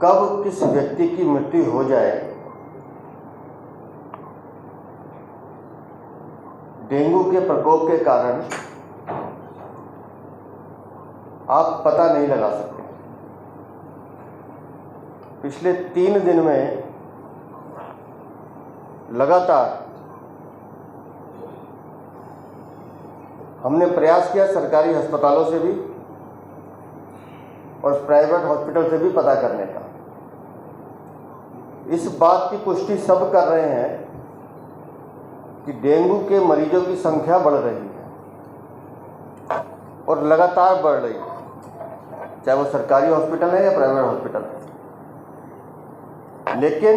कब किस व्यक्ति की मृत्यु हो जाए डेंगू के प्रकोप के कारण आप पता नहीं लगा सकते। पिछले 3 दिन में लगातार हमने प्रयास किया सरकारी अस्पतालों से भी और प्राइवेट हॉस्पिटल से भी पता करने का। इस बात की पुष्टि सब कर रहे हैं कि डेंगू के मरीजों की संख्या बढ़ रही है और लगातार बढ़ रही है, चाहे वो सरकारी हॉस्पिटल है या प्राइवेट हॉस्पिटल है। लेकिन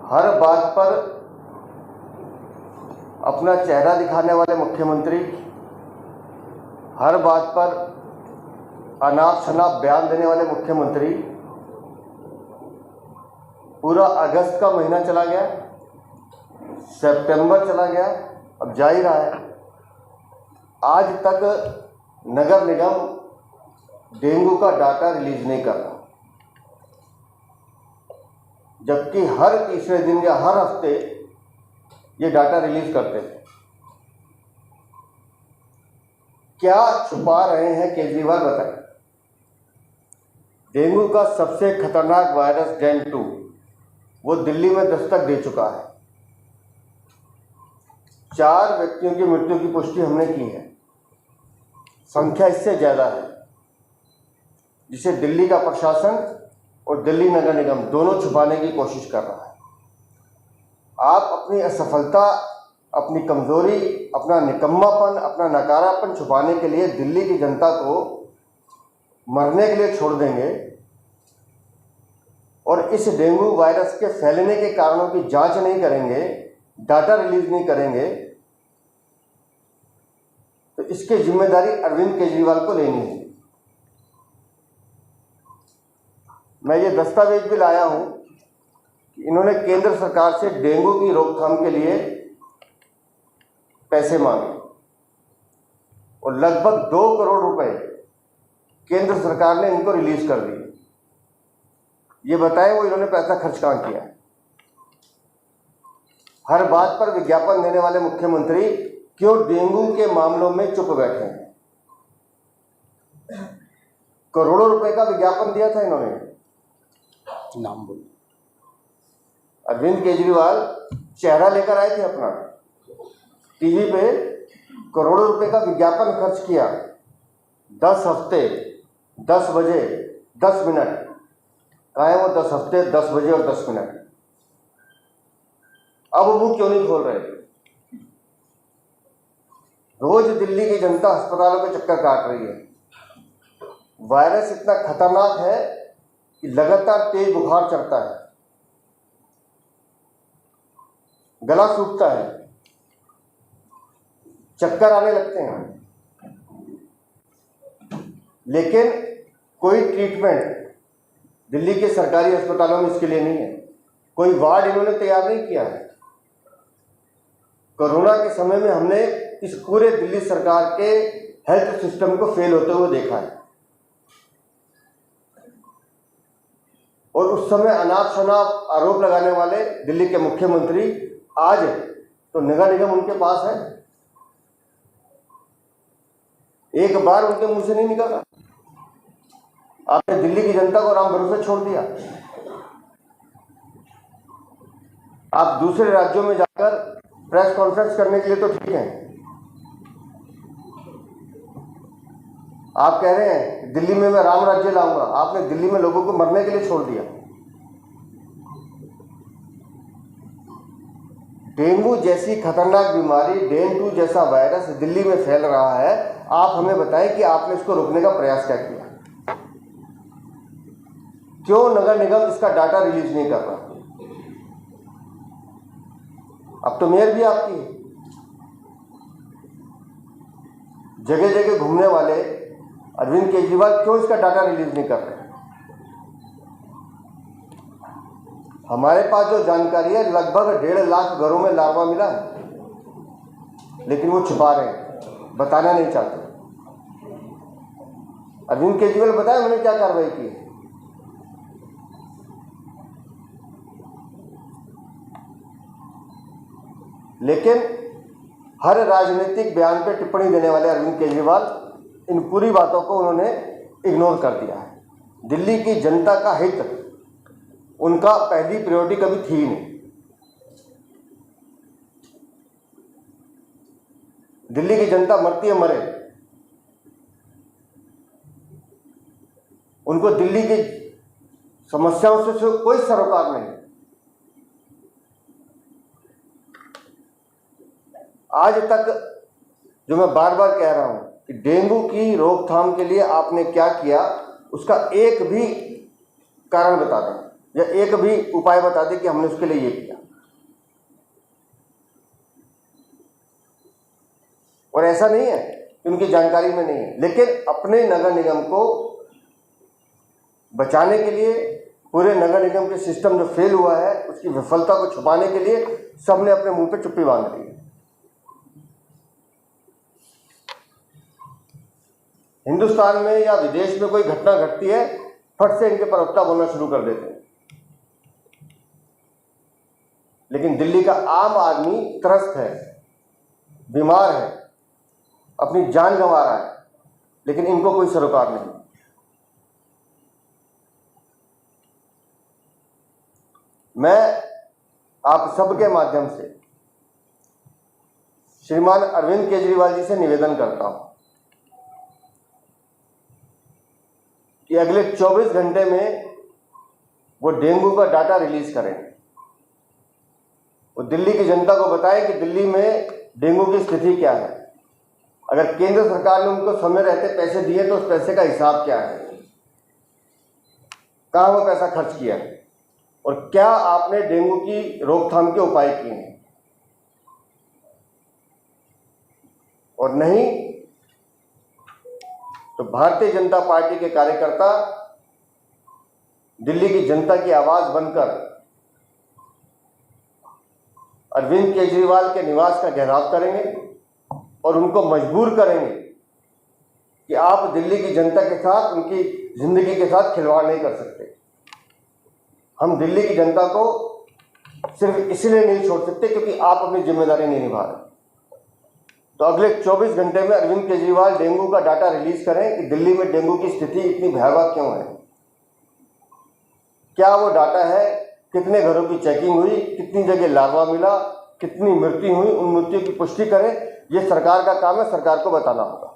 हर बात पर अपना चेहरा दिखाने वाले मुख्यमंत्री, हर बात पर अनाप शनाप बयान देने वाले मुख्यमंत्री, पूरा अगस्त का महीना चला गया, सितंबर चला गया, अब जा ही रहा है, आज तक नगर निगम डेंगू का डाटा रिलीज नहीं कर रहा, जबकि हर तीसरे दिन या हर हफ्ते ये डाटा रिलीज करते थे। क्या छुपा रहे हैं केजरीवाल, बताएं। डेंगू का सबसे खतरनाक वायरस डेन 2 वो दिल्ली में दस्तक दे चुका है। 4 व्यक्तियों की मृत्यु की पुष्टि हमने की है, संख्या इससे ज़्यादा है, जिसे दिल्ली का प्रशासन और दिल्ली नगर निगम दोनों छुपाने की कोशिश कर रहा है। आप अपनी असफलता, अपनी कमजोरी, अपना निकम्मापन, अपना नकारापन छुपाने के लिए दिल्ली की जनता को मरने के लिए छोड़ देंगे और इस डेंगू वायरस के फैलने के कारणों की जांच नहीं करेंगे, डाटा रिलीज नहीं करेंगे, तो इसकी जिम्मेदारी अरविंद केजरीवाल को लेनी है। मैं ये दस्तावेज भी लाया हूं कि इन्होंने केंद्र सरकार से डेंगू की रोकथाम के लिए पैसे मांगे और लगभग 2 करोड़ रुपए केंद्र सरकार ने इनको रिलीज कर दिए। ये बताएं वो इन्होंने पैसा खर्च कहां किया। हर बात पर विज्ञापन देने वाले मुख्यमंत्री क्यों डेंगू के मामलों में चुप बैठे हैं? करोड़ों रुपए का विज्ञापन दिया था इन्होंने, नाम बोल। अरविंद केजरीवाल चेहरा लेकर आए थे अपना, टीवी पे करोड़ों रुपए का विज्ञापन खर्च किया। 10 हफ्ते 10 बजे 10 मिनट, कहाँ है वो 10 हफ्ते 10 बजे और 10 मिनट? अब वो क्यों नहीं खोल रहे? रोज दिल्ली की जनता अस्पतालों के चक्कर काट रही है। वायरस इतना खतरनाक है कि लगातार तेज बुखार चढ़ता है, गला सूखता है, चक्कर आने लगते हैं, लेकिन कोई ट्रीटमेंट दिल्ली के सरकारी अस्पतालों में इसके लिए नहीं है। कोई वार्ड इन्होंने तैयार नहीं किया है। कोरोना के समय में हमने इस पूरे दिल्ली सरकार के हेल्थ सिस्टम को फेल होते हुए देखा है और उस समय अनाप शनाप आरोप लगाने वाले दिल्ली के मुख्यमंत्री आज तो नगर निगम उनके पास है, एक बार उनके मुंह से नहीं निकला। आपने दिल्ली की जनता को राम भरोसे छोड़ दिया। आप दूसरे राज्यों में जाकर प्रेस कॉन्फ्रेंस करने के लिए तो ठीक है, आप कह रहे हैं दिल्ली में मैं राम राज्य लाऊंगा, आपने दिल्ली में लोगों को मरने के लिए छोड़ दिया। डेंगू जैसी खतरनाक बीमारी, डेन 2 जैसा वायरस दिल्ली में फैल रहा है, आप हमें बताएं कि आपने इसको रोकने का प्रयास क्या किया? क्यों नगर निगम इसका डाटा रिलीज नहीं कर रहा? अब तो मेयर भी आपकी है। जगह जगह घूमने वाले अरविंद केजरीवाल क्यों इसका डाटा रिलीज नहीं कर रहे? हमारे पास जो जानकारी है लगभग 1.5 लाख घरों में लार्वा मिला है, लेकिन वो छुपा रहे हैं, बताना नहीं चाहते। अरविंद केजरीवाल बताए उन्होंने क्या कार्रवाई की? लेकिन हर राजनीतिक बयान पर टिप्पणी देने वाले अरविंद केजरीवाल इन पूरी बातों को उन्होंने इग्नोर कर दिया है। दिल्ली की जनता का हित उनका पहली प्रायोरिटी कभी थी ही नहीं। दिल्ली की जनता मरती है मरे, उनको दिल्ली की समस्याओं से कोई सरोकार नहीं। आज तक जो मैं बार बार कह रहा हूं कि डेंगू की रोकथाम के लिए आपने क्या किया, उसका एक भी कारण बता दें या एक भी उपाय बता दें कि हमने उसके लिए ये किया। और ऐसा नहीं है कि उनकी जानकारी में नहीं है, लेकिन अपने नगर निगम को बचाने के लिए, पूरे नगर निगम के सिस्टम जो फेल हुआ है उसकी विफलता को छुपाने के लिए सबने अपने मुंह पे चुप्पी बांध ली है। हिंदुस्तान में या विदेश में कोई घटना घटती है, फट से इनके प्रवक्ता बोलना शुरू कर देते हैं। लेकिन दिल्ली का आम आदमी त्रस्त है, बीमार है, अपनी जान गंवा रहा है, लेकिन इनको कोई सरोकार नहीं। मैं आप सबके माध्यम से श्रीमान अरविंद केजरीवाल जी से निवेदन करता हूं कि अगले 24 घंटे में वो डेंगू का डाटा रिलीज करें। वो दिल्ली की जनता को बताएं कि दिल्ली में डेंगू की स्थिति क्या है। अगर केंद्र सरकार ने उनको समय रहते पैसे दिए तो उस पैसे का हिसाब क्या है, कहां वो पैसा खर्च किया है, और क्या आपने डेंगू की रोकथाम के उपाय किए हैं। और नहीं तो भारतीय जनता पार्टी के कार्यकर्ता दिल्ली की जनता की आवाज बनकर अरविंद केजरीवाल के निवास का घेराव करेंगे और उनको मजबूर करेंगे कि आप दिल्ली की जनता के साथ, उनकी जिंदगी के साथ खिलवाड़ नहीं कर सकते। हम दिल्ली की जनता को सिर्फ इसलिए नहीं छोड़ सकते क्योंकि आप अपनी जिम्मेदारी नहीं निभा रहे। तो अगले 24 घंटे में अरविंद केजरीवाल डेंगू का डाटा रिलीज करें कि दिल्ली में डेंगू की स्थिति इतनी भयावह क्यों है, क्या वो डाटा है, कितने घरों की चेकिंग हुई, कितनी जगह लार्वा मिला, कितनी मृत्यु हुई, उन मृत्यु की पुष्टि करें। ये सरकार का काम है, सरकार को बताना होगा।